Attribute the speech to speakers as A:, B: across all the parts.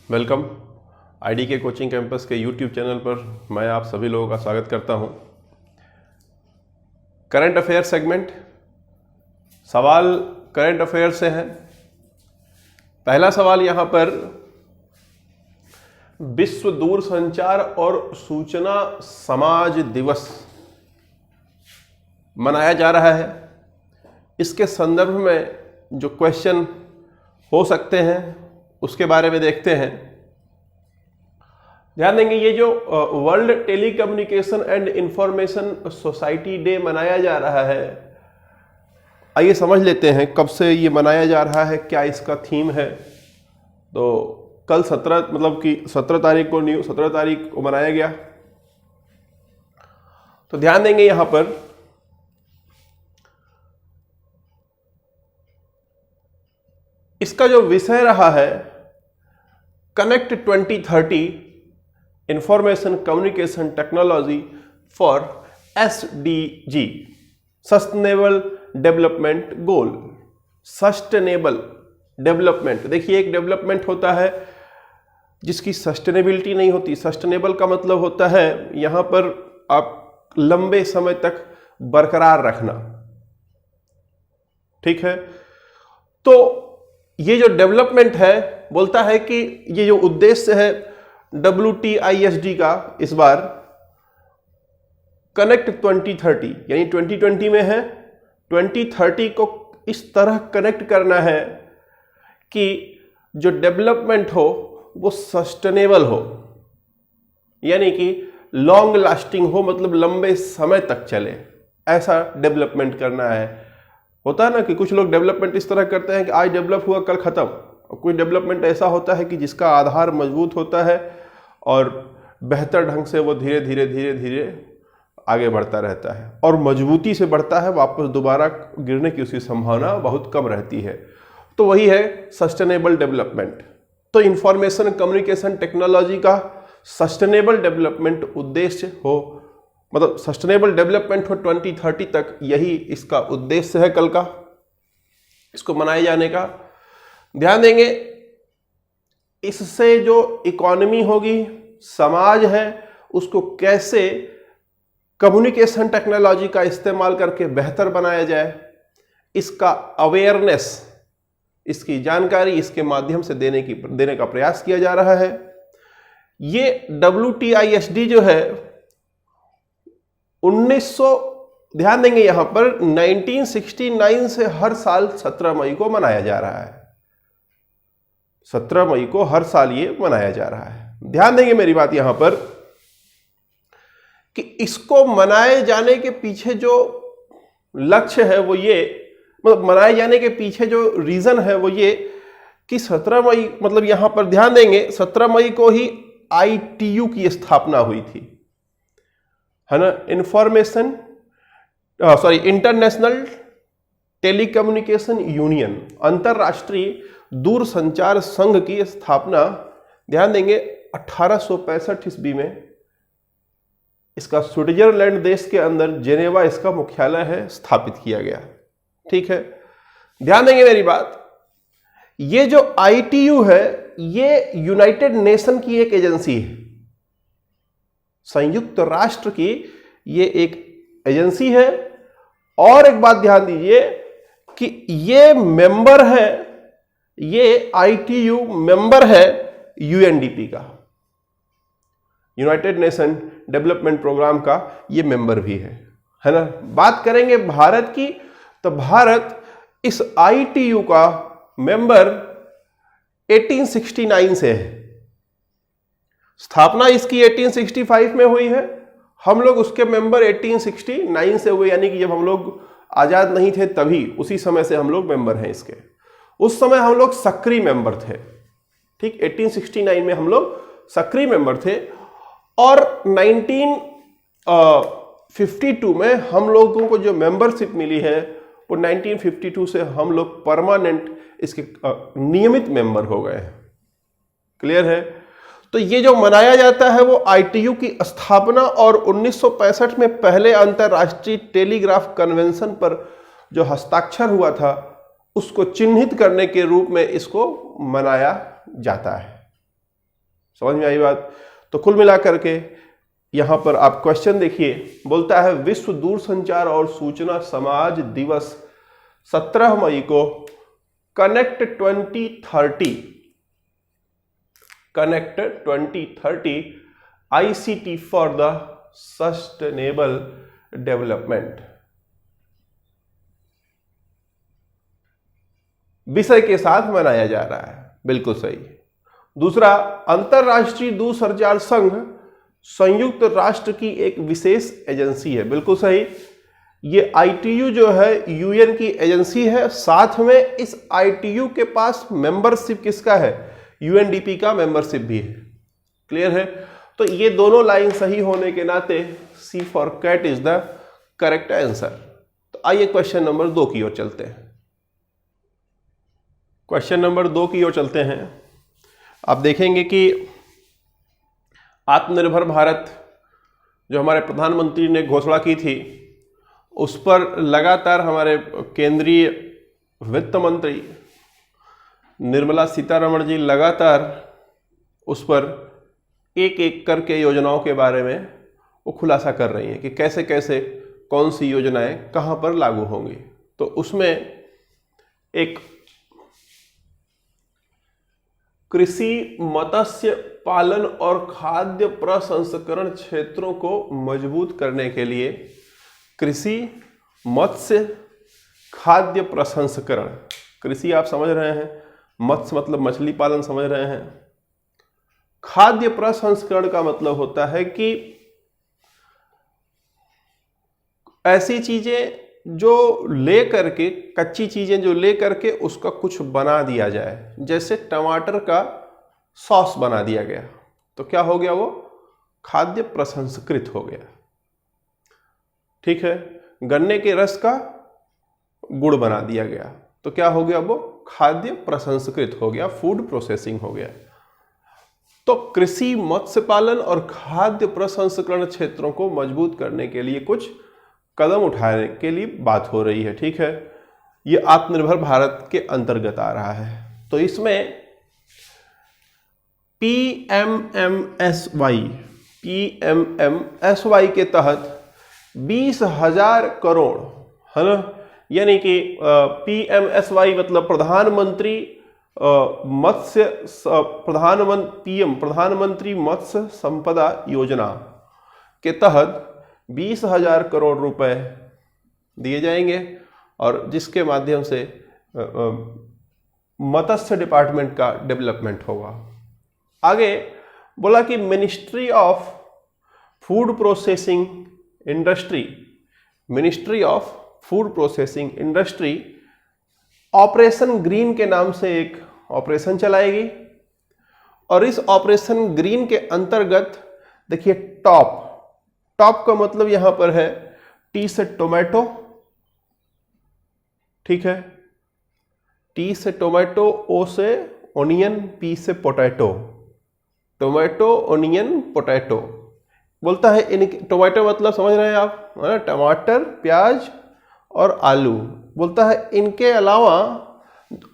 A: Welcome. IDK coaching campus के YouTube channel पर मैं आप सभी लोगों का स्वागत करता हूं। करंट अफेयर सेगमेंट, सवाल करंट अफेयर से हैं। पहला सवाल यहां पर, विश्व दूरसंचार और सूचना समाज दिवस मनाया जा रहा है। इसके संदर्भ में जो क्वेश्चन हो सकते हैं उसके बारे में देखते हैं। ध्यान देंगे, ये जो world telecommunication and information society day मनाया जा रहा है, आइए समझ लेते हैं कब से ये मनाया जा रहा है, क्या इसका थीम है। तो कल 17 तारीख को मनाया गया। तो ध्यान देंगे यहां पर इसका जो विषय रहा है, connect 2030 information communication technology for SDG sustainable development goal. Sustainable development, देखिए एक डेवलपमेंट होता है जिसकी सस्टेनेबिलिटी नहीं होती। सस्टेनेबल का मतलब होता है यहां पर आप लंबे समय तक बरकरार रखना, ठीक है। तो ये जो डेवलपमेंट है बोलता है कि ये जो उद्देश्य है WTISD का इस बार कनेक्ट 2030 यानी 2020 में है, 2030 को इस तरह कनेक्ट करना है कि जो डेवलपमेंट हो वो सस्टेनेबल हो, यानी कि लॉन्ग लास्टिंग हो, मतलब लंबे समय तक चले, ऐसा डेवलपमेंट करना है। होता है ना कि कुछ लोग डेवलपमेंट इस तरह करते हैं कि आज डेवलप हुआ कल खत्म, और कोई डेवलपमेंट ऐसा होता है कि जिसका आधार मजबूत होता है और बेहतर ढंग से वो धीरे धीरे आगे बढ़ता रहता है और मजबूती से बढ़ता है, वापस दोबारा गिरने की उसकी संभावना बहुत कम रहती है। तो वही है सस्टेनेबल डेवलपमेंट। तो इंफॉर्मेशन कम्युनिकेशन टेक्नोलॉजी का सस्टेनेबल डेवलपमेंट उद्देश्य हो, मतलब सस्टेनेबल डेवलपमेंट हो 2030 तक, यही इसका उद्देश्य है कल का, इसको मनाए जाने का। ध्यान देंगे, इससे जो इकोनॉमी होगी, समाज है, उसको कैसे कम्युनिकेशन टेक्नोलॉजी का इस्तेमाल करके बेहतर बनाया जाए, इसका अवेयरनेस, इसकी जानकारी इसके माध्यम से देने का प्रयास किया जा रहा है। ये WTISD जो है 1900, ध्यान देंगे यहां पर 1969 से हर साल 17 मई को मनाया जा रहा है। 17 मई को हर साल ये मनाया जा रहा है। ध्यान देंगे मेरी बात यहां पर कि इसको मनाए जाने के पीछे जो लक्ष्य है वो ये, मतलब मनाए जाने के पीछे जो रीजन है वो ये कि 17 मई, मतलब यहां पर ध्यान देंगे 17 मई को ही ITU की स्थापना हुई थी, है ना, इंटरनेशनल टेलीकम्युनिकेशन यूनियन, अंतरराष्ट्रीय दूरसंचार संघ की स्थापना, ध्यान देंगे 1865 ईस्वी में। इसका स्विट्जरलैंड देश के अंदर जेनेवा इसका मुख्यालय है, स्थापित किया गया, ठीक है। ध्यान देंगे मेरी बात, ये जो ITU है ये यूनाइटेड नेशन की एक एजेंसी है, संयुक्त राष्ट्र की ये एक एजेंसी है। और एक बात ध्यान दीजिए कि ये मेंबर है, ये ITU मेंबर है UNDP का, यूनाइटेड नेशन डेवलपमेंट प्रोग्राम का ये मेंबर भी है ना। बात करेंगे भारत की, तो भारत इस ITU का मेंबर 1869 से है। स्थापना इसकी 1865 में हुई है, हम लोग उसके मेंबर 1869 से हुए, यानी कि जब हम लोग आजाद नहीं थे तभी, उसी समय से हम लोग मेंबर हैं इसके। उस समय हम लोग सक्रिय मेंबर थे, ठीक, 1869 में हम लोग सक्रिय मेंबर थे। और 1952 में हम लोगों को जो मेंबरशिप मिली है वो 1952 से हम लोग परमानेंट इसके नियमित मेंबर हो गए हैं। क्लियर है। तो ये जो मनाया जाता है वो ITU की स्थापना और 1965 में पहले अंतरराष्ट्रीय टेलीग्राफ कन्वेंशन पर जो हस्ताक्षर हुआ था उसको चिन्हित करने के रूप में इसको मनाया जाता है। समझ में आई बात? तो कुल मिलाकर के यहां पर आप क्वेश्चन देखिए, बोलता है विश्व दूरसंचार और सूचना समाज दिवस 17 मई को connect 2030 ICT for the sustainable development विषय के साथ मनाया जा रहा है। बिल्कुल सही। दूसरा, अंतरराष्ट्रीय दूरसंचार संघ संयुक्त राष्ट्र की एक विशेष एजेंसी है। बिल्कुल सही। ये ITU जो है UN की एजेंसी है, साथ में इस ITU के पास मेंबरशिप किसका है? UNDP का मेंबरशिप भी है। क्लियर है? तो ये दोनों लाइन सही होने के नाते C for cat is the correct answer. तो आइए क्वेश्चन नंबर 2 की ओर चलते हैं। क्वेश्चन नंबर 2 की ओर चलते हैं। आप देखेंगे कि आत्मनिर्भर भारत जो हमारे प्रधानमंत्री ने घोषणा की थी, उस पर लगातार हमारे केंद्रीय वित्त मंत्री निर्मला सीतारमण जी लगातार उस पर एक एक करके योजनाओं के बारे में वो खुलासा कर रही हैं कि कैसे कैसे कौन सी योजनाएं कहां पर लागू होंगी। तो उसमें एक कृषि, मत्स्य पालन और खाद्य प्रसंस्करण क्षेत्रों को मजबूत करने के लिए कृषि, मत्स्य, खाद्य प्रसंस्करण, कृषि आप समझ रहे हैं, मत्स्य मतलब मछली पालन समझ रहे हैं, खाद्य प्रसंस्करण का मतलब होता है कि ऐसी चीजें जो ले करके, कच्ची चीजें जो ले करके उसका कुछ बना दिया जाए। जैसे टमाटर का सॉस बना दिया गया तो क्या हो गया? वो खाद्य प्रसंस्कृत हो गया। ठीक है। गन्ने के रस का गुड़ बना दिया गया तो क्या हो गया? वो खाद्य प्रसंस्कृत हो गया, फूड प्रोसेसिंग हो गया। तो कृषि, मत्स्य पालन और खाद्य प्रसंस्करण क्षेत्रों को मजबूत करने के लिए कुछ कदम उठाने के लिए बात हो रही है। ठीक है। ये आत्मनिर्भर भारत के अंतर्गत आ रहा है। तो इसमें PMMSY के तहत 20,000 करोड़, है ना, यानी कि PMSY मतलब प्रधानमंत्री प्रधानमंत्री मत्स्य संपदा योजना के तहत 20,000 करोड़ रुपए दिए जाएंगे और जिसके माध्यम से मत्स्य डिपार्टमेंट का डेवलपमेंट होगा। आगे बोला कि ministry of food processing industry operation green के नाम से एक ऑपरेशन चलाएगी और इस ऑपरेशन ग्रीन के अंतर्गत देखिए टॉप का मतलब यहां पर है T से टोमेटो, ठीक है, T से टोमेटो, O से ओनियन, P से पोटैटो, टोमेटो, ओनियन, पोटैटो बोलता है। इन टोमेटो मतलब समझ रहे हैं आप, है ना, टमाटर, प्याज और आलू बोलता है। इनके अलावा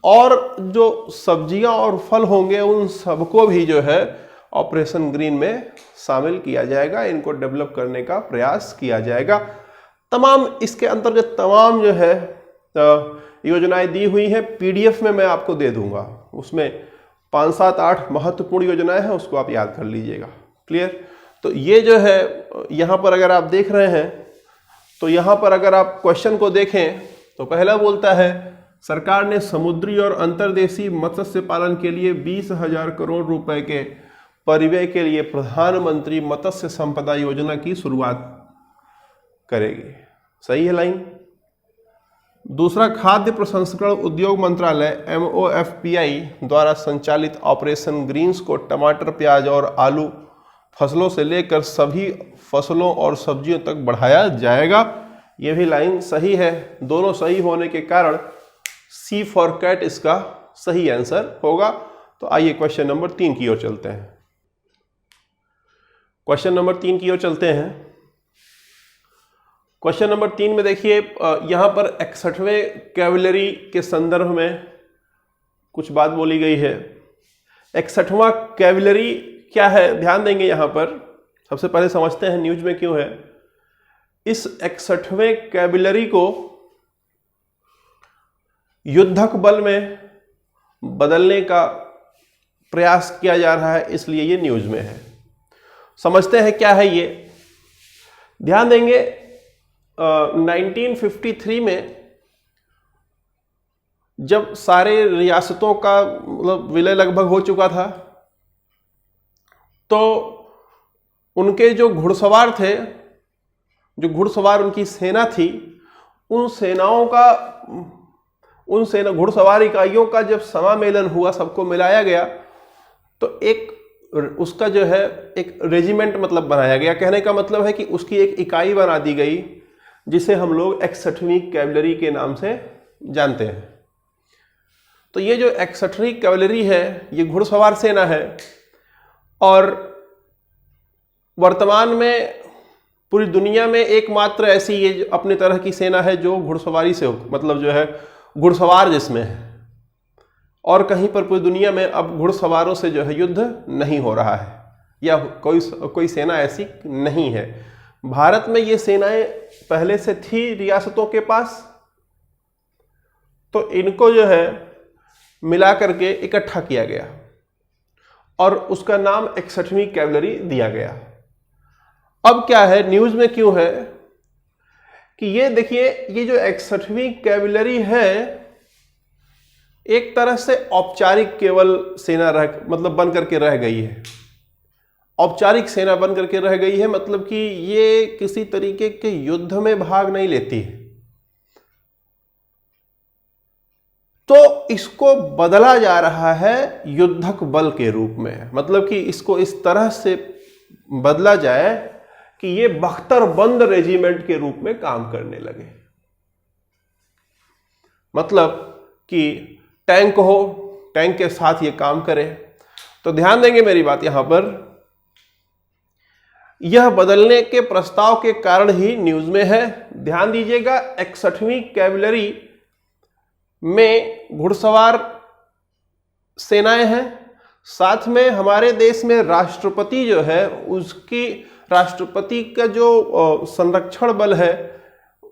A: और जो सब्जियां और फल होंगे उन सबको भी जो है ऑपरेशन ग्रीन में शामिल किया जाएगा, इनको डेवलप करने का प्रयास किया जाएगा। तमाम इसके अंतर्गत तमाम जो है योजनाएं दी हुई हैं। PDF में मैं आपको दे दूंगा, उसमें 5, 7, 8 महत्वपूर्ण योजनाएं हैं, उसको आप याद कर लीजिएगा। क्लियर? तो ये जो है यहां पर अगर आप देख रहे हैं तो यहां पर अगर आप क्वेश्चन को देखें तो पहला बोलता है सरकार ने समुद्री और अंतर्देशीय मत्स्य पालन के लिए 20,000 करोड़ रुपए के परिव्यय के लिए प्रधानमंत्री मत्स्य संपदा योजना की शुरुआत करेगी। सही है लाइन? दूसरा, खाद्य प्रसंस्करण उद्योग मंत्रालय MOFPI द्वारा संचालित ऑपरेशन ग्रीन्स को टमाटर, प्याज और आलू फसलों से लेकर सभी फसलों और सब्जियों तक बढ़ाया जाएगा। यह भी लाइन सही है। दोनों सही होने के कारण C फॉर कैट इसका सही आंसर होगा। तो आइए क्वेश्चन नंबर 3 की ओर चलते हैं। क्वेश्चन नंबर 3 की ओर चलते हैं। क्वेश्चन नंबर 3 में देखिए यहां पर 61वें कैवलरी के संदर्भ में कुछ बात बोली गई है। 61वां कैवलरी क्या है, ध्यान देंगे यहां पर। सबसे पहले समझते हैं न्यूज में क्यों है। इस 61वें कैबिलरी को युद्धक बल में बदलने का प्रयास किया जा रहा है, इसलिए ये न्यूज में है। समझते हैं क्या है ये। ध्यान देंगे 1953 में जब सारे रियासतों का मतलब विलय लगभग हो चुका था, तो उनके जो घुड़सवार थे, जो घुड़सवार उनकी सेना थी, उन सेनाओं का, उन सेना घुड़सवार इकाइयों का जब समामेलन हुआ, सबको मिलाया गया, तो एक उसका जो है एक रेजिमेंट मतलब बनाया गया। कहने का मतलब है कि उसकी एक इकाई बना दी गई, जिसे हम लोग 61वीं कैवलरी के नाम से जानते हैं। तो ये जो 61वीं कैवलरी है, ये घुड़सवार सेना है, और वर्तमान में पूरी दुनिया में एकमात्र ऐसी ये अपनी तरह की सेना है जो घुड़सवारी से मतलब जो है घुड़सवार जिसमें है, और कहीं पर पूरी दुनिया में अब घुड़सवारों से जो है युद्ध नहीं हो रहा है, या कोई सेना ऐसी नहीं है। भारत में ये सेनाएं पहले से थी रियासतों के पास, तो इनको जो है मिला करके इकट्ठा किया गया और उसका नाम 61वीं कैवलरी दिया गया। अब क्या है, न्यूज में क्यों है कि ये देखिए, ये जो 61वीं कैवलरी है एक तरह से औपचारिक केवल सेना मतलब बन करके रह गई है। औपचारिक सेना बन करके रह गई है, मतलब कि ये किसी तरीके के युद्ध में भाग नहीं लेती है। तो इसको बदला जा रहा है युद्धक बल के रूप में, मतलब कि इसको इस तरह से बदला जाए कि ये बख्तरबंद रेजिमेंट के रूप में काम करने लगे। मतलब कि टैंक हो, टैंक के साथ ये काम करे। तो ध्यान देंगे मेरी बात यहां पर, यह बदलने के प्रस्ताव के कारण ही न्यूज में है। ध्यान दीजिएगा, 61वीं कैवलरी में घुड़सवार सेनाएं हैं, साथ में हमारे देश में राष्ट्रपति जो है, उसकी राष्ट्रपति का जो संरक्षण बल है,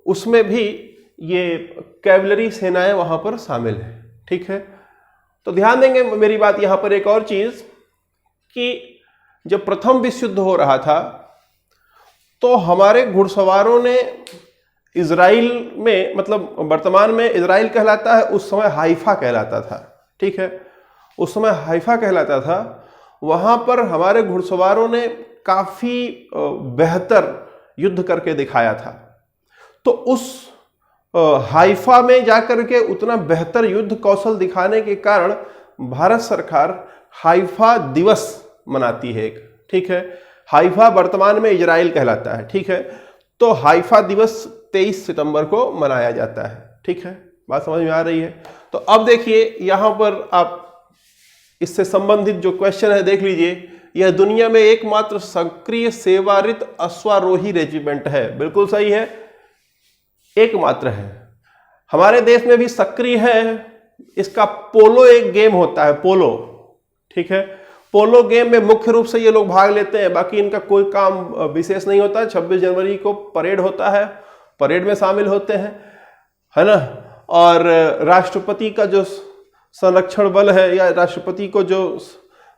A: उसमें भी ये कैवलरी सेनाएं वहां पर शामिल है। ठीक है, तो ध्यान देंगे मेरी बात यहां पर एक और चीज कि जब प्रथम विश्व युद्ध हो रहा था, तो हमारे घुड़सवारों ने इजराइल में, मतलब वर्तमान में इजराइल कहलाता है, उस समय हाइफा कहलाता था। ठीक है, उस समय हाइफा कहलाता था। वहां पर हमारे घुड़सवारों ने काफी बेहतर युद्ध करके दिखाया था। तो उस हाइफा में जाकर के उतना बेहतर युद्ध कौशल दिखाने के कारण भारत सरकार हाइफा दिवस मनाती है एक। ठीक है, हाइफा वर्तमान में इजराइल कहलाता है। ठीक है, तो हाइफा दिवस 23 सितंबर को मनाया जाता है। ठीक है, बात समझ में आ रही है। तो अब देखिए यहां पर आप इससे संबंधित जो क्वेश्चन है देख लीजिए। यह दुनिया में एकमात्र सक्रिय सेवारत अश्वारोही रेजिमेंट है। बिल्कुल सही है, एकमात्र है। हमारे देश में भी सक्रिय है। इसका पोलो एक गेम होता है, पोलो। ठीक है, पोलो गेम में मुख्य रूप से ये लोग भाग लेते हैं, बाकी इनका कोई काम विशेष नहीं होता। 26 जनवरी को परेड होता है, परेड में शामिल होते हैं, है ना। और राष्ट्रपति का जो संरक्षण बल है, या राष्ट्रपति को जो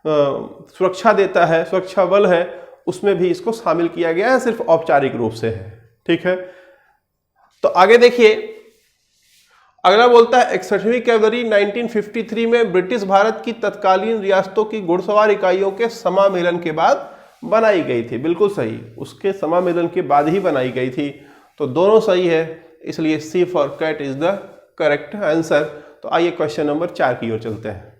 A: सुरक्षा देता है, सुरक्षा बल है, उसमें भी इसको शामिल किया गया है, सिर्फ औपचारिक रूप से है। ठीक है, तो आगे देखिए, अगला बोलता है 61वीं कैवलरी 1953 में ब्रिटिश भारत की तत्कालीन रियासतों की घुड़सवार इकाइयों के समामेलन के बाद बनाई गई थी। बिल्कुल सही, उसके समामेलन के बाद ही बनाई गई थी। तो दोनों सही है, इसलिए C for cat is the correct answer. तो आइए क्वेश्चन नंबर 4 की ओर चलते हैं।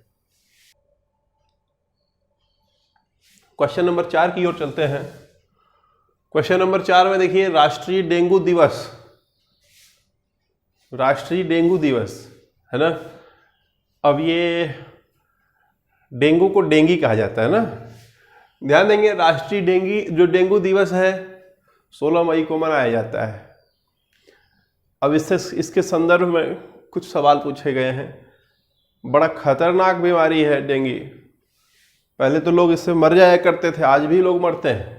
A: क्वेश्चन नंबर 4 की ओर चलते हैं। क्वेश्चन नंबर 4 में देखिए, राष्ट्रीय डेंगू दिवस, राष्ट्रीय डेंगू दिवस है ना। अब ये डेंगू को डेंगी कहा जाता है ना। ध्यान देंगे, राष्ट्रीय डेंगू दिवस है 16 मई को मनाया जाता है। अब इसके संदर्भ में कुछ सवाल पूछे गए हैं। बड़ा खतरनाक बीमारी है डेंगू, पहले तो लोग इससे मर जाया करते थे, आज भी लोग मरते हैं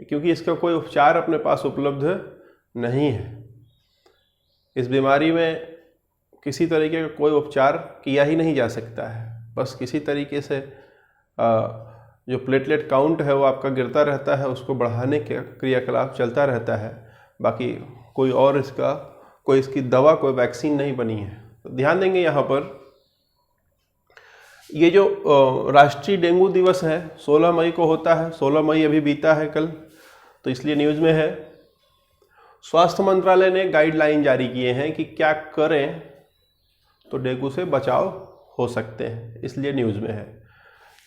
A: क्योंकि इसका कोई उपचार अपने पास उपलब्ध नहीं है। इस बीमारी में किसी तरीके का कोई उपचार किया ही नहीं जा सकता है, बस किसी तरीके से जो प्लेटलेट काउंट है वो आपका गिरता रहता है, उसको बढ़ाने के क्रियाकलाप चलता रहता है। बाकी कोई और इसकी दवा, कोई वैक्सीन नहीं बनी है। तो ध्यान देंगे यहाँ पर, ये जो राष्ट्रीय डेंगू दिवस है 16 मई को होता है। 16 मई अभी बीता है कल, तो इसलिए न्यूज़ में है। स्वास्थ्य मंत्रालय ने गाइडलाइन जारी किए हैं कि क्या करें तो डेंगू से बचाव हो सकते हैं, इसलिए न्यूज़ में है।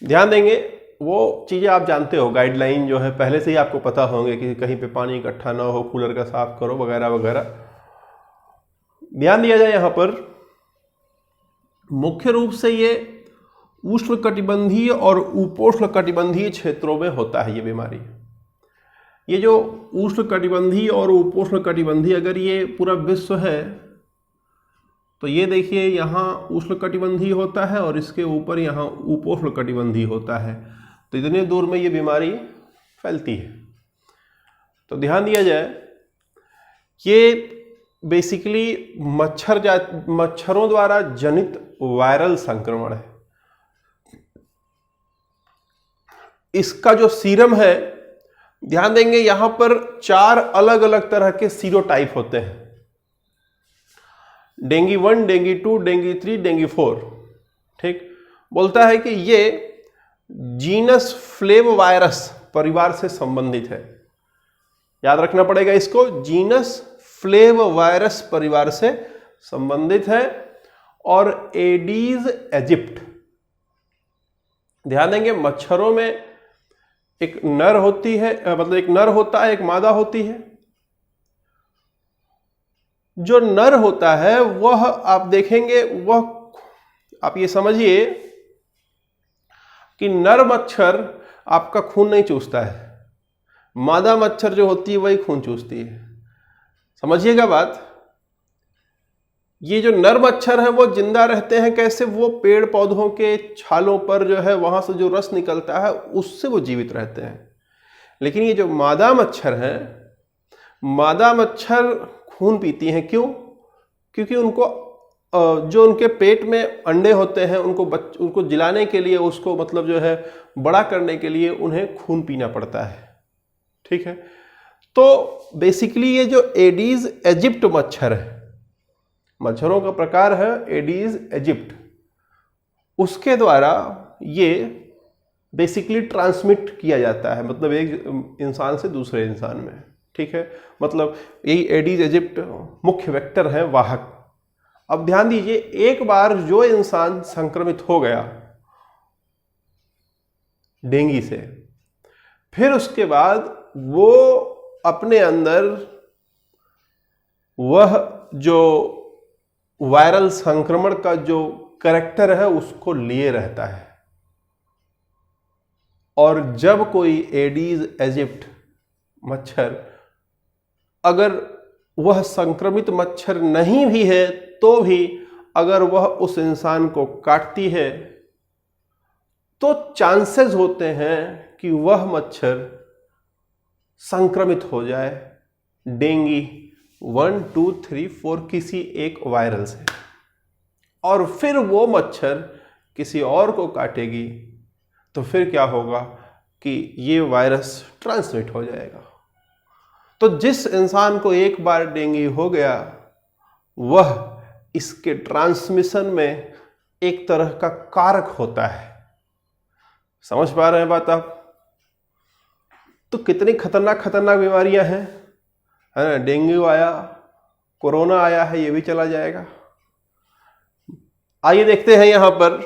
A: ध्यान देंगे, वो चीज़ें आप जानते हो, गाइडलाइन जो है पहले से ही आपको पता होंगे कि कहीं पे पानी इकट्ठा ना हो, कूलर का साफ करो वगैरह वगैरह। ध्यान दिया जाए यहाँ पर, मुख्य रूप से ये उष्णकटिबंधीय और उपोष्णकटिबंधीय क्षेत्रों में होता है ये बीमारी। ये जो उष्णकटिबंधीय और उपोष्णकटिबंधीय, अगर ये पूरा विश्व है तो ये देखिए यहाँ उष्णकटिबंधीय होता है और इसके ऊपर यहाँ उपोष्णकटिबंधीय होता है, तो इतने दूर में ये बीमारी फैलती है। तो ध्यान दिया जाए, ये बेसिकली मच्छरों द्वारा जनित वायरल संक्रमण है। इसका जो सीरम है, ध्यान देंगे यहां पर 4 अलग अलग तरह के सीरोटाइप होते हैं। Dinghy 1, dinghy 2, dinghy 3, dinghy 4। ठीक, बोलता है कि ये जीनस फ्लेववायरस परिवार से संबंधित है। याद रखना पड़ेगा इसको, जीनस फ्लेववायरस परिवार से संबंधित है। और एडीज एजिप्ट, ध्यान देंगे मच्छरों में एक नर होती है, मतलब एक नर होता है, एक मादा होती है। जो नर होता है वह आप देखेंगे, वह आप ये समझिए कि नर मच्छर आपका खून नहीं चूसता है, मादा मच्छर जो होती है वही खून चूसती है। समझिएगा बात। ये जो नर मच्छर है वो जिंदा रहते हैं कैसे? वो पेड़ पौधों के छालों पर जो है वहां से जो रस निकलता है उससे वो जीवित रहते हैं। लेकिन ये जो मादा मच्छर है, मादा मच्छर खून पीती हैं। क्यों? क्योंकि उनको जो उनके पेट में अंडे होते हैं उनको जिलाने के लिए, उसको मतलब जो है बड़ा करने के लिए उन्हें खून पीना पड़ता है। ठीक है, तो बेसिकली ये जो एडीज एजिप्ट मच्छर है, मच्छरों का प्रकार है एडीज एजिप्ट, उसके द्वारा ये बेसिकली ट्रांसमिट किया जाता है, मतलब एक इंसान से दूसरे इंसान में। ठीक है, मतलब यही एडीज एजिप्ट मुख्य वेक्टर है, वाहक। अब ध्यान दीजिए, एक बार जो इंसान संक्रमित हो गया डेंगू से, फिर उसके बाद वो अपने अंदर वह जो वायरल संक्रमण का जो करैक्टर है उसको लिए रहता है। और जब कोई एडीज एजिप्ट मच्छर, अगर वह संक्रमित मच्छर नहीं भी है तो भी अगर वह उस इंसान को काटती है तो चांसेस होते हैं कि वह मच्छर संक्रमित हो जाए डेंगू 1, 2, 3, 4 किसी एक वायरल से, और फिर वो मच्छर किसी और को काटेगी तो फिर क्या होगा कि ये वायरस ट्रांसमिट हो जाएगा। तो जिस इंसान को एक बार डेंगू हो गया वह इसके ट्रांसमिशन में एक तरह का कारक होता है। समझ पा रहे हैं बात आप? तो कितनी खतरनाक खतरनाक बीमारियां हैं, है ना। डेंगू आया, कोरोना आया है, ये भी चला जाएगा। आइए देखते हैं यहां पर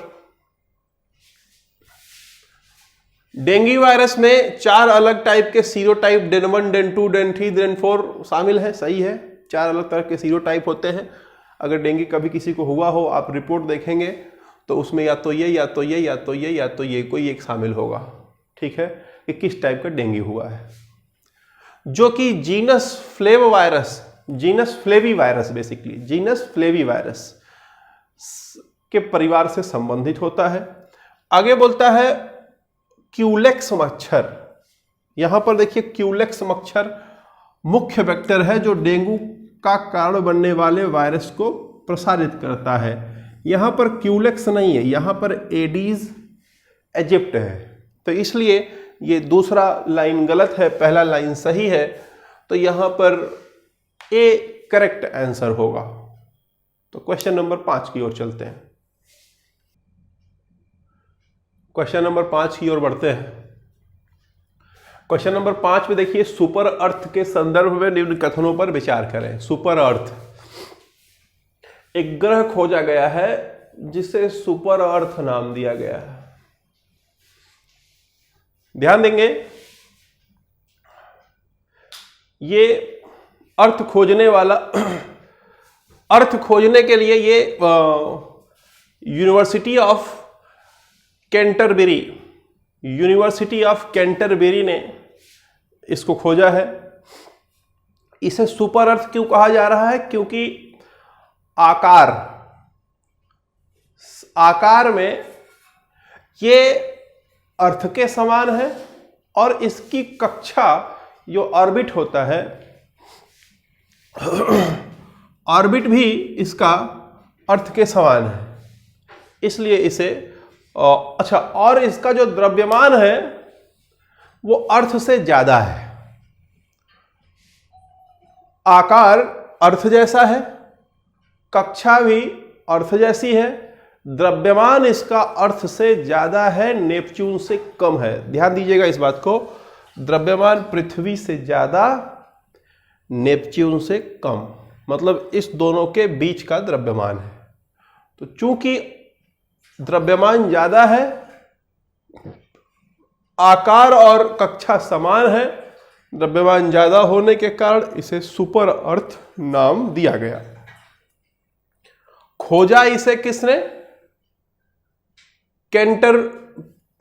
A: डेंगू वायरस में 4 अलग टाइप के serotype, DEN 1, DEN 2, DEN 3, DEN 4 शामिल है। सही है, 4 अलग तरह के सीरोटाइप होते हैं। अगर डेंगू कभी किसी को हुआ हो, आप रिपोर्ट देखेंगे तो उसमें या तो ये या तो ये या तो ये या तो ये कोई एक शामिल होगा। ठीक है, कि किस टाइप का डेंगू हुआ है। जो कि genus flavivirus, genus flavivirus, basically genus flavivirus के परिवार से संबंधित होता है। आगे बोलता है क्यूलेक्स मच्छर, यहां पर देखिए क्यूलेक्स मच्छर मुख्य वेक्टर है जो डेंगू का कारण बनने वाले वायरस को प्रसारित करता है। यहां पर क्यूलेक्स नहीं है, यहां पर एडीज एजिप्ट है, तो इसलिए ये दूसरा लाइन गलत है, पहला लाइन सही है। तो यहां पर ए करेक्ट आंसर होगा। तो क्वेश्चन नंबर 5 की ओर चलते हैं। क्वेश्चन नंबर 5 की ओर बढ़ते हैं। क्वेश्चन नंबर 5 में देखिए, सुपर अर्थ के संदर्भ में निम्न कथनों पर विचार करें। सुपर अर्थ, एक ग्रह खोजा गया है जिसे सुपर अर्थ नाम दिया गया है। ध्यान देंगे, ये अर्थ खोजने वाला, अर्थ खोजने के लिए ये university of Canterbury, university of Canterbury ने इसको खोजा है। इसे सुपर अर्थ क्यों कहा जा रहा है? क्योंकि आकार में ये अर्थ के समान है और इसकी कक्षा जो ऑर्बिट होता है, ऑर्बिट भी इसका अर्थ के समान है, इसलिए इसे अच्छा, और इसका जो द्रव्यमान है वो अर्थ से ज्यादा है। आकार अर्थ जैसा है, कक्षा भी अर्थ जैसी है, द्रव्यमान इसका अर्थ से ज्यादा है, नेपच्यून से कम है। ध्यान दीजिएगा इस बात को, द्रव्यमान पृथ्वी से ज्यादा, नेपच्यून से कम, मतलब इस दोनों के बीच का द्रव्यमान है। तो चूंकि द्रव्यमान ज्यादा है, आकार और कक्षा समान है, द्रव्यमान ज्यादा होने के कारण इसे सुपर अर्थ नाम दिया गया। खोजा इसे किसने?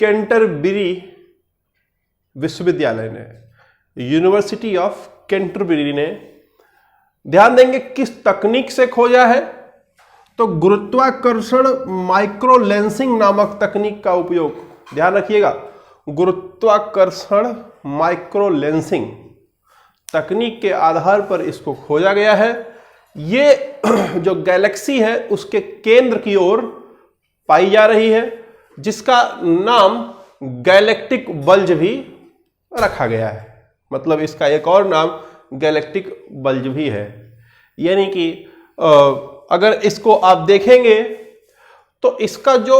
A: कैंटरबरी विश्वविद्यालय ने, यूनिवर्सिटी ऑफ कैंटरबरी ने। ध्यान देंगे किस तकनीक से खोजा है, तो गुरुत्वाकर्षण माइक्रो लेंसिंग नामक तकनीक का उपयोग, ध्यान रखिएगा, गुरुत्वाकर्षण माइक्रो लेंसिंग तकनीक के आधार पर इसको खोजा गया है। ये जो गैलेक्सी है उसके केंद्र की ओर पाई जा रही है, जिसका नाम गैलेक्टिक बल्ज भी रखा गया है। मतलब इसका एक और नाम गैलेक्टिक बल्ज भी है। यानी कि अगर इसको आप देखेंगे तो इसका जो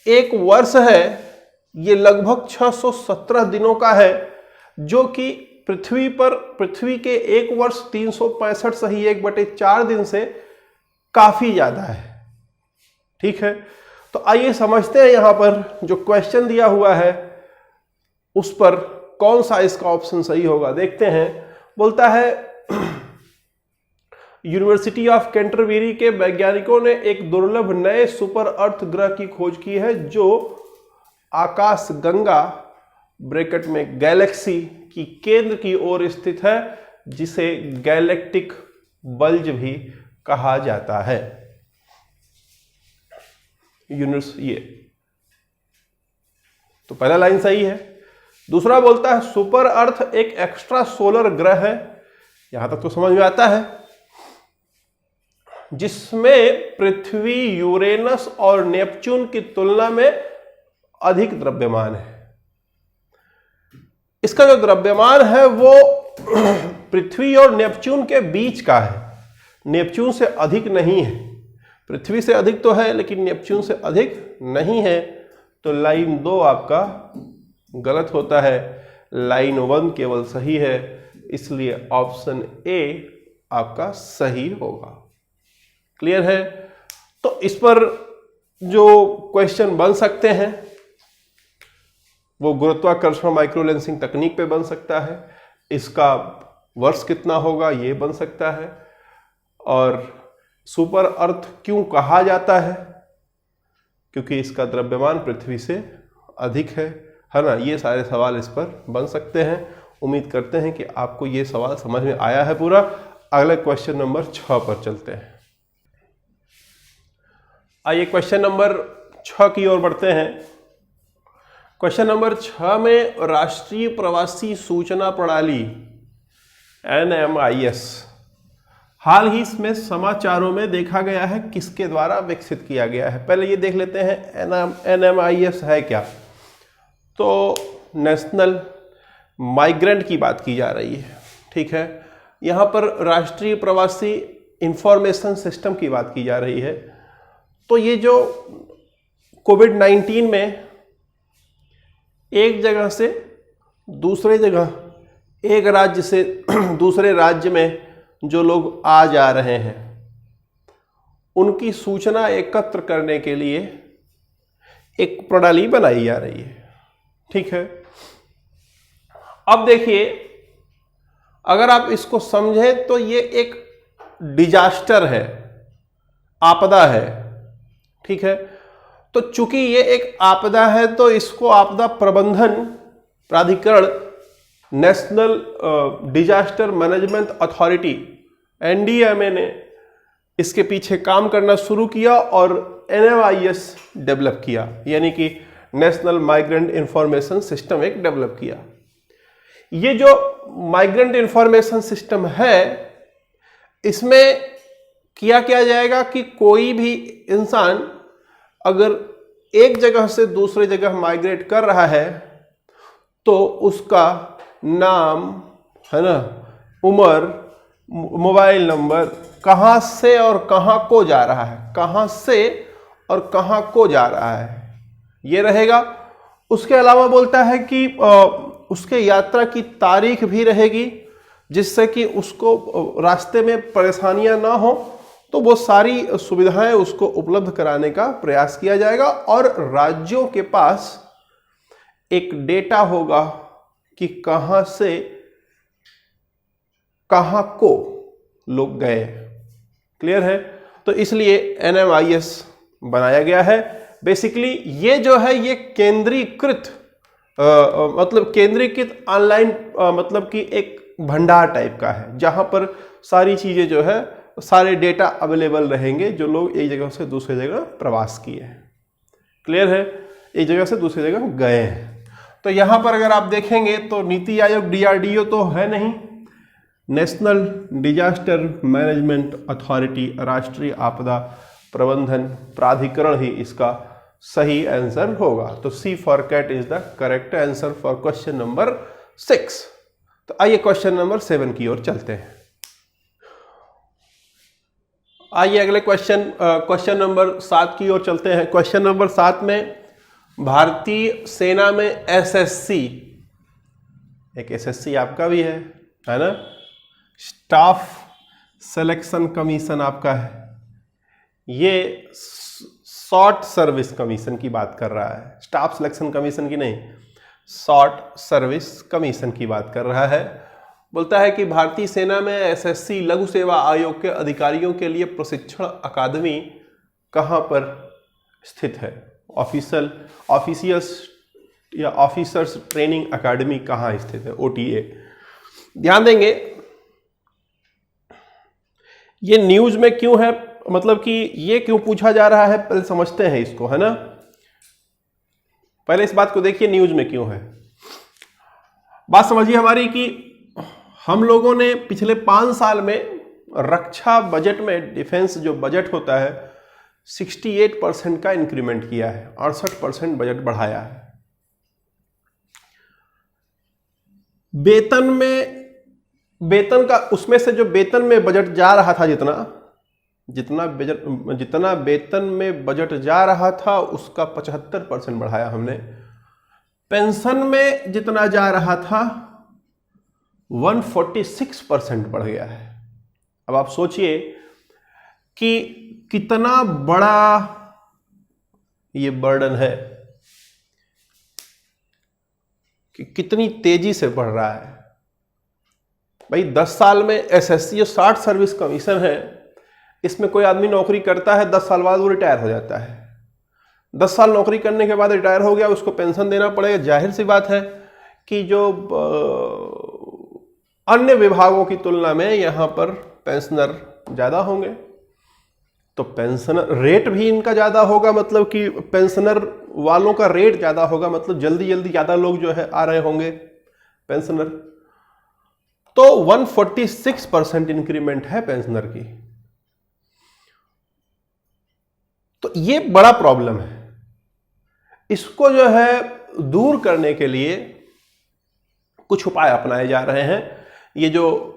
A: एक वर्ष है ये लगभग 617 दिनों का है, जो कि पृथ्वी के एक वर्ष 365 सही 1/4 दिन से काफी ज्यादा है। ठीक है, तो आइए समझते हैं यहां पर जो क्वेश्चन दिया हुआ है उस पर कौन सा इसका ऑप्शन सही होगा। देखते हैं, बोलता है यूनिवर्सिटी ऑफ कैंटरबरी के वैज्ञानिकों ने एक दुर्लभ नए सुपर अर्थ ग्रह की खोज की है जो आकाश गंगा ब्रैकेट में गैलेक्सी की केंद्र की ओर स्थित है, जिसे गैलेक्टिक बल्ज भी कहा जाता है। ये तो पहला लाइन सही है। दूसरा बोलता है सुपर अर्थ एक एक्स्ट्रा सोलर ग्रह है, यहां तक तो समझ में आता है, जिसमें पृथ्वी, यूरेनस और नेपच्यून की तुलना में अधिक द्रव्यमान है। इसका जो द्रव्यमान है वो पृथ्वी और नेपच्यून के बीच का है, नेपच्यून से अधिक नहीं है। पृथ्वी से अधिक तो है लेकिन नेपच्यून से अधिक नहीं है। तो लाइन 2 आपका गलत होता है, लाइन 1 केवल सही है, इसलिए ऑप्शन ए आपका सही होगा। क्लियर है? तो इस पर जो क्वेश्चन बन सकते हैं वो गुरुत्वाकर्षण माइक्रोलेंसिंग तकनीक पे बन सकता है, इसका वर्ष कितना होगा ये बन सकता है, और सुपर अर्थ क्यों कहा जाता है क्योंकि इसका द्रव्यमान पृथ्वी से अधिक है ना। ये सारे सवाल इस पर बन सकते हैं। उम्मीद करते हैं कि आपको ये सवाल समझ में आया है पूरा। अगले क्वेश्चन नंबर 6 पर चलते हैं। आइए क्वेश्चन नंबर 6 की ओर बढ़ते हैं। क्वेश्चन नंबर 6 में राष्ट्रीय प्रवासी सूचना प्रणाली NMIS हाल ही इसमें समाचारों में देखा गया है किसके द्वारा विकसित किया गया है। पहले ये देख लेते हैं NMIS है क्या। तो नेशनल माइग्रेंट की बात की जा रही है, ठीक है। यहाँ पर राष्ट्रीय प्रवासी इंफॉर्मेशन सिस्टम की बात की जा रही है। तो ये जो कोविड-19 में एक जगह से दूसरे जगह, एक राज्य से दूसरे राज्य में जो लोग आ जा रहे हैं उनकी सूचना एकत्र करने के लिए एक प्रणाली बनाई जा रही है, ठीक है। अब देखिए, अगर आप इसको समझें तो ये एक डिजास्टर है, आपदा है, ठीक है। तो चूंकि ये एक आपदा है तो इसको आपदा प्रबंधन प्राधिकरण, national disaster management authority NDMA ने इसके पीछे काम करना शुरू किया और NMIS डेवलप किया, यानी कि नेशनल माइग्रेंट इंफॉर्मेशन सिस्टम एक डेवलप किया। ये जो माइग्रेंट इंफॉर्मेशन सिस्टम है, इसमें किया जाएगा कि कोई भी इंसान अगर एक जगह से दूसरे जगह माइग्रेट कर रहा है तो उसका नाम, है ना, उम्र, मोबाइल नंबर, कहाँ से और कहाँ को जा रहा है, कहाँ से और कहाँ को जा रहा है, ये रहेगा। उसके अलावा बोलता है कि उसके यात्रा की तारीख भी रहेगी, जिससे कि उसको रास्ते में परेशानियां ना हो, तो वो सारी सुविधाएं उसको उपलब्ध कराने का प्रयास किया जाएगा। और राज्यों के पास एक डेटा होगा कि कहां से कहां को लोग गए। क्लियर है? तो इसलिए NMIS बनाया गया है। बेसिकली ये जो है ये केंद्रीकृत मतलब केंद्रीकृत ऑनलाइन मतलब कि एक भंडार टाइप का है, जहां पर सारी चीजें जो है, सारे डेटा अवेलेबल रहेंगे जो लोग एक जगह से दूसरी जगह प्रवास किए हैं। क्लियर है? एक जगह से दूसरी जगह गए हैं। तो यहां पर अगर आप देखेंगे तो नीति आयोग DRDO तो है नहीं, नेशनल डिजास्टर मैनेजमेंट अथॉरिटी, राष्ट्रीय आपदा प्रबंधन प्राधिकरण ही इसका सही आंसर होगा। तो C for cat is the correct answer for question number 6। तो आइए क्वेश्चन नंबर 7 की ओर चलते हैं। आइए अगले क्वेश्चन नंबर 7 की ओर चलते हैं। क्वेश्चन नंबर 7 में भारतीय सेना में SSC, एक SSC आपका भी है ना, स्टाफ सिलेक्शन कमीशन आपका है, ये शॉर्ट सर्विस कमीशन की बात कर रहा है, स्टाफ सिलेक्शन कमीशन की नहीं, शॉर्ट सर्विस कमीशन की बात कर रहा है। बोलता है कि भारतीय सेना में SSC लघु सेवा आयोग के अधिकारियों के लिए प्रशिक्षण अकादमी कहां पर स्थित है? ऑफिशियल्स या ऑफिसर्स ट्रेनिंग अकादमी कहां स्थित है? OTA। ध्यान देंगे, ये न्यूज में क्यों है, मतलब कि ये क्यों पूछा जा रहा है, पहले समझते हैं इसको, है ना। पहले इस बात को देखिए, न्यूज में क्यों है। बात समझिए हमारी कि हम लोगों ने पिछले 5 साल में रक्षा बजट में, डिफेंस जो बजट होता है, 68% का इंक्रीमेंट किया है, 68% बजट बढ़ाया है। वेतन का, उसमें से जो वेतन में बजट जा रहा था, जितना वेतन में बजट जा रहा था उसका 75% बढ़ाया हमने। पेंशन में जितना जा रहा था 146% बढ़ गया है। अब आप सोचिए कि कितना बड़ा ये बर्डन है, कि कितनी तेजी से बढ़ रहा है। भाई 10 साल में SSC जो 60 सर्विस कमीशन है, इसमें कोई आदमी नौकरी करता है, 10 साल बाद वो रिटायर हो जाता है। 10 साल नौकरी करने के बाद रिटायर हो गया, उसको पेंशन देना पड़ेगा। जाहिर सी बात है कि जो अन्य विभागों की तुलना में यहाँ पर पेंशनर ज़्यादा होंगे, तो पेंशनर रेट भी इनका ज़्यादा होगा, मतलब कि पेंशनर वालों का रेट ज़्यादा होगा, मतलब जल्दी जल्दी ज़्यादा लोग जो है आ रहे होंगे पेंशनर, तो 146% इंक्रीमेंट है पेंशनर की। तो ये बड़ा प्रॉब्लम है। इसको जो है दूर करने के लिए कुछ उपाय अपनाए जा रहे हैं। ये जो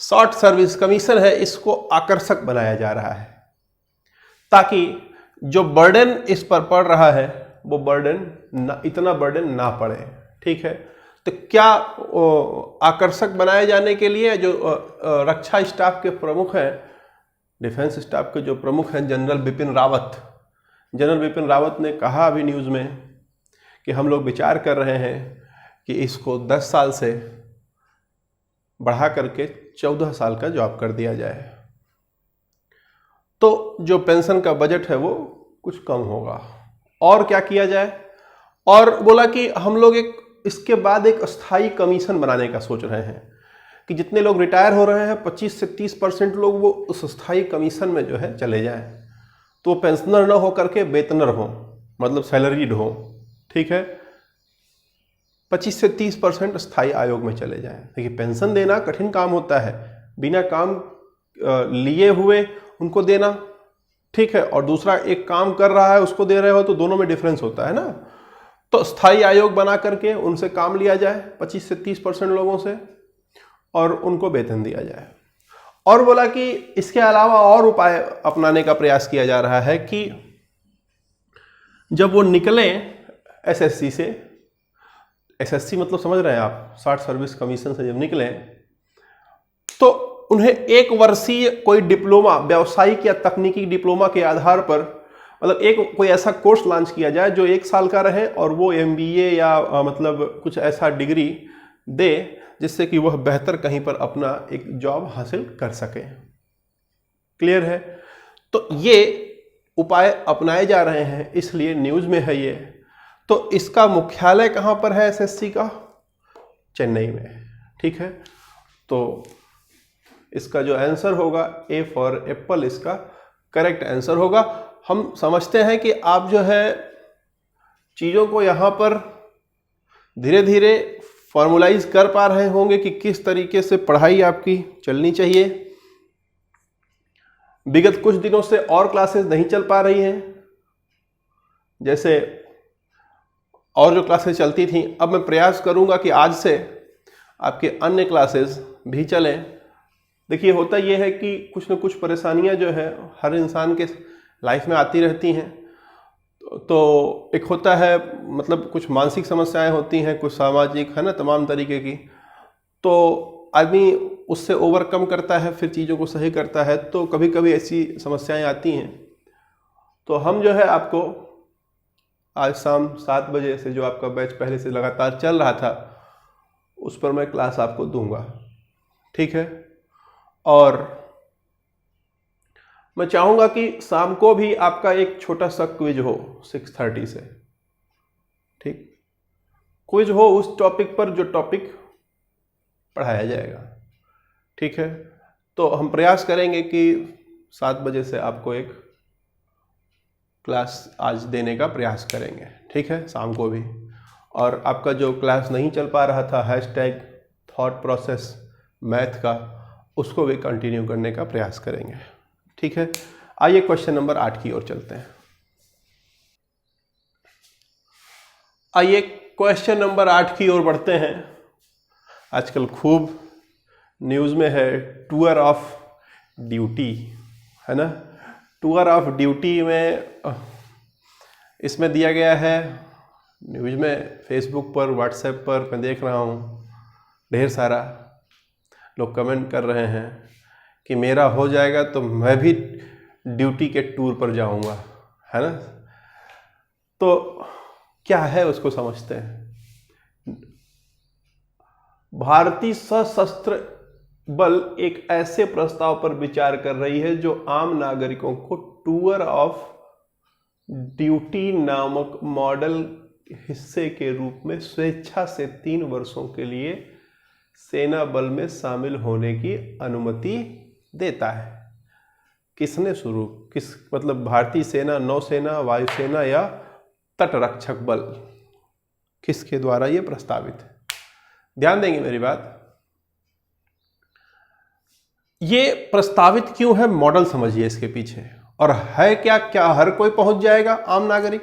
A: शॉर्ट सर्विस कमीशन है इसको आकर्षक बनाया जा रहा है, ताकि जो बर्डन इस पर पड़ रहा है वो बर्डन इतना बर्डन ना पड़े। ठीक है, तो क्या आकर्षक बनाए जाने के लिए जो रक्षा स्टाफ के प्रमुख हैं, डिफेंस स्टाफ के जो प्रमुख हैं जनरल बिपिन रावत ने कहा अभी न्यूज़ में कि हम लोग विचार कर रहे हैं कि इसको 10 साल से बढ़ा करके 14 साल का जॉब कर दिया जाए, तो जो पेंशन का बजट है वो कुछ कम होगा। और क्या किया जाए, और बोला कि हम लोग इसके बाद एक अस्थाई कमीशन बनाने का सोच रहे हैं कि जितने लोग रिटायर हो रहे हैं 25 से 30% लोग वो उस अस्थाई कमीशन में जो है चले जाएं, तो पेंशनर न हो करके वेतनर हो, मतलब सैलरीड हो। ठीक है, 25 से 30% स्थायी आयोग में चले जाएं। देखिए पेंशन देना कठिन काम होता है, बिना काम लिए हुए उनको देना, ठीक है, और दूसरा एक काम कर रहा है उसको दे रहे हो, तो दोनों में डिफरेंस होता है ना। तो स्थायी आयोग बना करके उनसे काम लिया जाए 25 से 30% लोगों से, और उनको वेतन दिया जाए। और बोला कि इसके अलावा और उपाय अपनाने का प्रयास किया जा रहा है कि जब वो निकले एसएससी से, एसएससी मतलब समझ रहे हैं आप, शॉर्ट सर्विस कमीशन से जब निकले तो उन्हें 1 वर्षीय कोई डिप्लोमा, व्यावसायिक या तकनीकी डिप्लोमा के आधार पर, मतलब एक कोई ऐसा कोर्स लॉन्च किया जाए जो 1 साल का रहे और वो MBA या मतलब कुछ ऐसा डिग्री दे जिससे कि वह बेहतर कहीं पर अपना एक जॉब हासिल कर सके। क्लियर है? तो ये उपाय अपनाए जा रहे हैं, इसलिए न्यूज़ में है ये। तो इसका मुख्यालय कहाँ पर है एसएससी का? चेन्नई में। ठीक है, तो इसका जो आंसर होगा A फॉर एप्पल इसका करेक्ट आंसर होगा। हम समझते हैं कि आप जो है चीज़ों को यहाँ पर धीरे धीरे फॉर्मुलाइज कर पा रहे होंगे कि किस तरीके से पढ़ाई आपकी चलनी चाहिए। विगत कुछ दिनों से और क्लासेस नहीं चल पा रही हैं, जैसे और जो क्लासेस चलती थी, अब मैं प्रयास करूंगा कि आज से आपके अन्य क्लासेस भी चलें। देखिए होता यह है कि कुछ न कुछ परेशानियां जो है हर इंसान के लाइफ में आती रहती हैं। तो एक होता है, मतलब कुछ मानसिक समस्याएं होती हैं, कुछ सामाजिक, है ना, तमाम तरीके की। तो आदमी उससे ओवरकम करता है, फिर चीज़ों को सही करता है। तो कभी कभी ऐसी समस्याएं आती हैं। तो हम जो है आपको आज शाम 7 बजे से जो आपका बैच पहले से लगातार चल रहा था उस पर मैं क्लास आपको दूंगा। ठीक है, और मैं चाहूँगा कि शाम को भी आपका एक छोटा सा क्विज हो 6:30 से। ठीक, क्विज हो उस टॉपिक पर जो टॉपिक पढ़ाया जाएगा। ठीक है, तो हम प्रयास करेंगे कि 7 बजे से आपको एक क्लास आज देने का प्रयास करेंगे। ठीक है, शाम को भी। और आपका जो क्लास नहीं चल पा रहा था #थॉट प्रोसेस मैथ का, उसको भी कंटिन्यू करने का प्रयास करेंगे। ठीक है, आइए क्वेश्चन नंबर 8 की ओर चलते हैं। आइए क्वेश्चन नंबर 8 की ओर बढ़ते हैं। आजकल खूब न्यूज़ में है टूर ऑफ ड्यूटी, है ना। टूर ऑफ ड्यूटी में इसमें दिया गया है न्यूज़ में, फेसबुक पर, व्हाट्सएप पर मैं देख रहा हूँ ढेर सारा लोग कमेंट कर रहे हैं कि मेरा हो जाएगा तो मैं भी ड्यूटी के टूर पर जाऊंगा, है ना। तो क्या है उसको समझते हैं। भारतीय सशस्त्र बल एक ऐसे प्रस्ताव पर विचार कर रही है जो आम नागरिकों को टूर ऑफ ड्यूटी नामक मॉडल हिस्से के रूप में स्वेच्छा से 3 वर्षों के लिए सेना बल में शामिल होने की अनुमति देता है। किसने शुरू, मतलब भारतीय सेना, नौसेना, वायुसेना या तटरक्षक बल किसके द्वारा ये प्रस्तावित है? ध्यान देंगे मेरी बात। ये प्रस्तावित क्यों है, मॉडल समझिए इसके पीछे, और है क्या, क्या हर कोई पहुंच जाएगा आम नागरिक?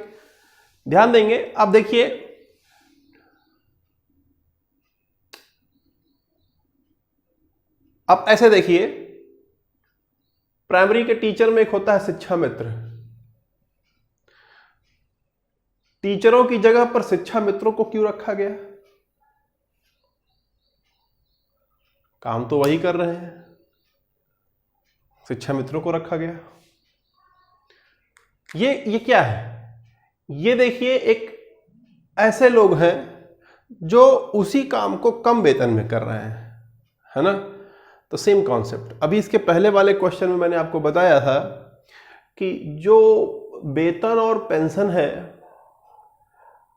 A: ध्यान देंगे। अब देखिए, अब ऐसे देखिए, प्राइमरी के टीचर में एक होता है शिक्षा मित्र। टीचरों की जगह पर शिक्षा मित्रों को क्यों रखा गया? काम तो वही कर रहे हैं, शिक्षा मित्रों को रखा गया। ये क्या है? ये देखिए, एक ऐसे लोग हैं जो उसी काम को कम वेतन में कर रहे हैं, है ना? तो सेम कॉन्सेप्ट। अभी इसके पहले वाले क्वेश्चन में मैंने आपको बताया था कि जो वेतन और पेंशन है,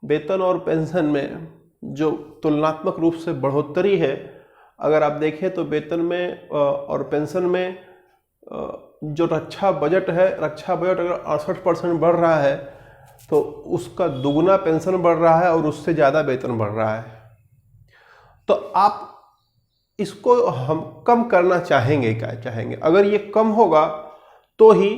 A: वेतन और पेंशन में जो तुलनात्मक रूप से बढ़ोतरी है, अगर आप देखें तो वेतन में और पेंशन में जो रक्षा बजट है, रक्षा बजट अगर 68% बढ़ रहा है तो उसका दुगना पेंशन बढ़ रहा है और उससे ज़्यादा वेतन बढ़ रहा है। तो आप इसको हम कम करना चाहेंगे, क्या चाहेंगे? अगर ये कम होगा तो ही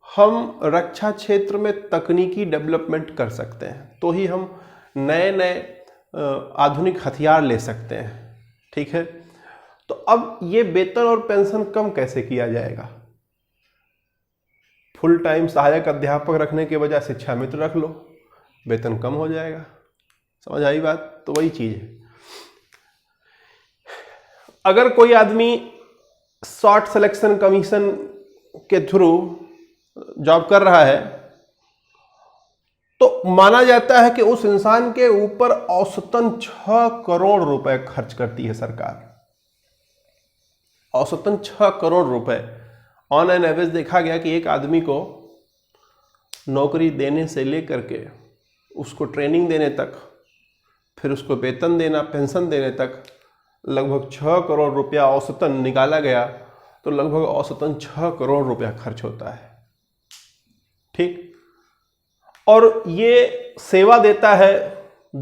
A: हम रक्षा क्षेत्र में तकनीकी डेवलपमेंट कर सकते हैं, तो ही हम नए नए आधुनिक हथियार ले सकते हैं। ठीक है, तो अब ये वेतन और पेंशन कम कैसे किया जाएगा? फुल टाइम सहायक अध्यापक रखने के बजाय शिक्षा मित्र रख लो, वेतन कम हो जाएगा। समझ आई बात? तो वही चीज है। अगर कोई आदमी शॉर्ट सिलेक्शन कमीशन के थ्रू जॉब कर रहा है तो माना जाता है कि उस इंसान के ऊपर औसतन 6 करोड़ रुपए खर्च करती है सरकार। औसतन 6 करोड़ रुपए ऑन एन एवरेज देखा गया कि एक आदमी को नौकरी देने से लेकर के उसको ट्रेनिंग देने तक, फिर उसको वेतन देना, पेंशन देने तक लगभग 6 करोड़ रुपया औसतन निकाला गया, तो लगभग औसतन 6 करोड़ रुपया खर्च होता है। ठीक, और ये सेवा देता है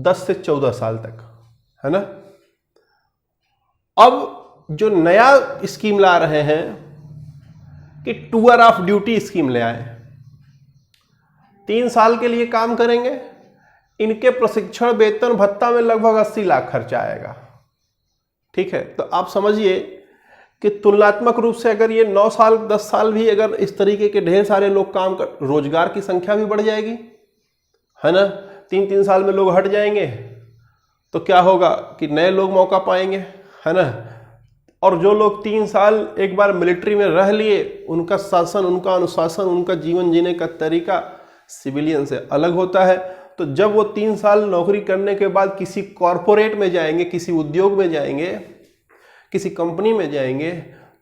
A: 10 से 14 साल तक, है ना? अब जो नया स्कीम ला रहे हैं कि टूर ऑफ ड्यूटी स्कीम ले आए, 3 साल के लिए काम करेंगे, इनके प्रशिक्षण वेतन भत्ता में लगभग 80 लाख खर्चा आएगा। ठीक है, तो आप समझिए कि तुलनात्मक रूप से अगर ये 9 साल 10 साल भी अगर इस तरीके के ढेर सारे लोग काम कर, रोजगार की संख्या भी बढ़ जाएगी, है ना? 3-3 साल में लोग हट जाएंगे तो क्या होगा कि नए लोग मौका पाएंगे, है ना? और जो लोग 3 साल एक बार मिलिट्री में रह लिए, उनका शासन, उनका अनुशासन, उनका जीवन जीने का तरीका सिविलियन से अलग होता है। तो जब वो 3 साल नौकरी करने के बाद किसी कॉरपोरेट में जाएंगे, किसी उद्योग में जाएंगे, किसी कंपनी में जाएंगे,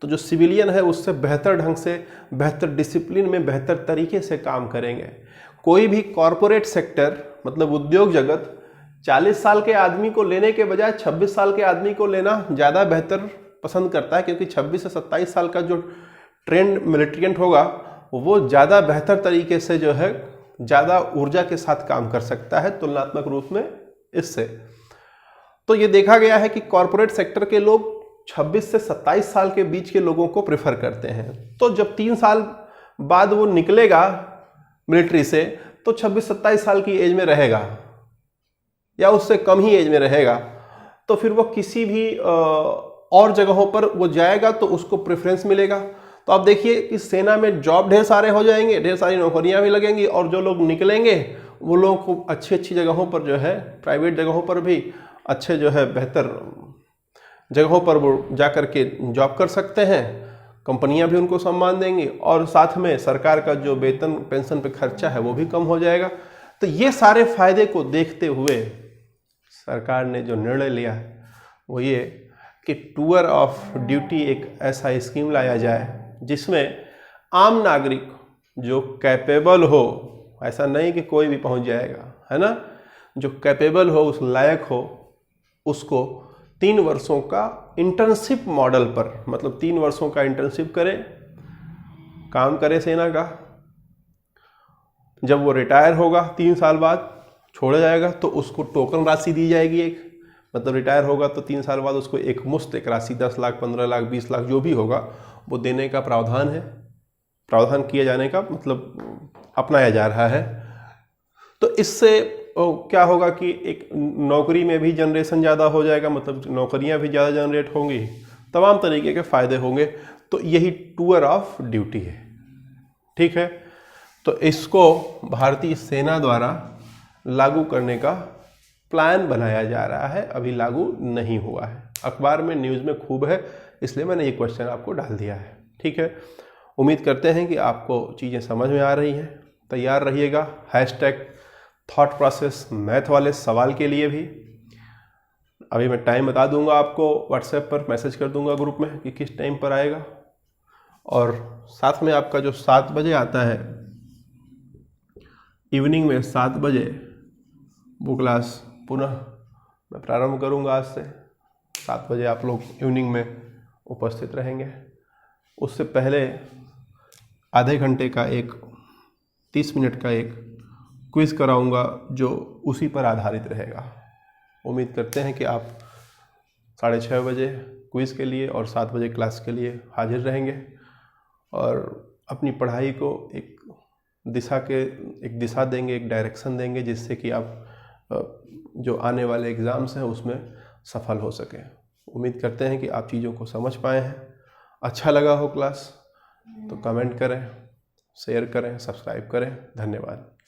A: तो जो सिविलियन है उससे बेहतर ढंग से, बेहतर डिसिप्लिन में, बेहतर तरीके से काम करेंगे। कोई भी कॉरपोरेट सेक्टर मतलब उद्योग जगत 40 साल के आदमी को लेने के बजाय 26 साल के आदमी को लेना ज़्यादा बेहतर पसंद करता है, क्योंकि 26 से 27 साल का जो ट्रेंड मिलिट्रियंट होगा वो ज़्यादा बेहतर तरीके से जो है ज़्यादा ऊर्जा के साथ काम कर सकता है तुलनात्मक रूप में इससे। तो ये देखा गया है कि कॉरपोरेट सेक्टर के लोग 26 से 27 साल के बीच के लोगों को प्रेफर करते हैं। तो जब 3 साल बाद वो निकलेगा मिलिट्री से तो 26-27 साल की एज में रहेगा या उससे कम ही एज में रहेगा, तो फिर वो किसी भी और जगहों पर वो जाएगा तो उसको प्रेफरेंस मिलेगा। तो आप देखिए कि सेना में जॉब ढेर सारे हो जाएंगे, ढेर सारी नौकरियां भी लगेंगी, और जो लोग निकलेंगे वो लोग खूब अच्छी अच्छी जगहों पर जो है, प्राइवेट जगहों पर भी अच्छे जो है बेहतर जगहों पर वो जा कर के जॉब कर सकते हैं, कंपनियां भी उनको सम्मान देंगी, और साथ में सरकार का जो वेतन पेंशन पे खर्चा है वो भी कम हो जाएगा। तो ये सारे फायदे को देखते हुए सरकार ने जो निर्णय लिया है वो ये कि टूर ऑफ ड्यूटी एक ऐसा स्कीम लाया जाए जिसमें आम नागरिक जो कैपेबल हो, ऐसा नहीं कि कोई भी पहुंच जाएगा, है ना, जो कैपेबल हो, उस लायक हो, उसको 3 वर्षों का इंटर्नशिप मॉडल पर, मतलब 3 वर्षों का इंटर्नशिप करे, काम करे सेना का। जब वो रिटायर होगा 3 साल बाद छोड़ा जाएगा तो उसको टोकन राशि दी जाएगी एक, मतलब रिटायर होगा तो 3 साल बाद उसको एक मुश्त एक राशि 10 लाख 15 लाख 20 लाख जो भी होगा वो देने का प्रावधान है, प्रावधान किया जाने का मतलब अपनाया जा रहा है। तो इससे क्या होगा कि एक नौकरी में भी जनरेशन ज़्यादा हो जाएगा, मतलब नौकरियां भी ज़्यादा जनरेट होंगी, तमाम तरीके के फ़ायदे होंगे। तो यही टूर ऑफ ड्यूटी है, ठीक है। तो इसको भारतीय सेना द्वारा लागू करने का प्लान बनाया जा रहा है, अभी लागू नहीं हुआ है। अखबार में न्यूज़ में खूब है, इसलिए मैंने ये क्वेश्चन आपको डाल दिया है, ठीक है। उम्मीद करते हैं कि आपको चीज़ें समझ में आ रही हैं। तैयार रहिएगा #थॉट प्रोसेस मैथ वाले सवाल के लिए भी। अभी मैं टाइम बता दूंगा आपको, व्हाट्सएप पर मैसेज कर दूंगा ग्रुप में कि किस टाइम पर आएगा। और साथ में आपका जो 7 बजे आता है इवनिंग में 7 बजे वो क्लास पुनः मैं प्रारंभ करूंगा आज से। 7 बजे आप लोग इवनिंग में उपस्थित रहेंगे। उससे पहले आधे घंटे का एक 30 मिनट का एक क्विज़ कराऊंगा जो उसी पर आधारित रहेगा। उम्मीद करते हैं कि आप 6:30 बजे क्विज़ के लिए और 7 बजे क्लास के लिए हाजिर रहेंगे और अपनी पढ़ाई को एक दिशा देंगे, एक डायरेक्शन देंगे, जिससे कि आप जो आने वाले एग्ज़ाम्स हैं उसमें सफल हो सकें। उम्मीद करते हैं कि आप चीज़ों को समझ पाए हैं। अच्छा लगा हो क्लास तो कमेंट करें, शेयर करें, सब्सक्राइब करें। धन्यवाद।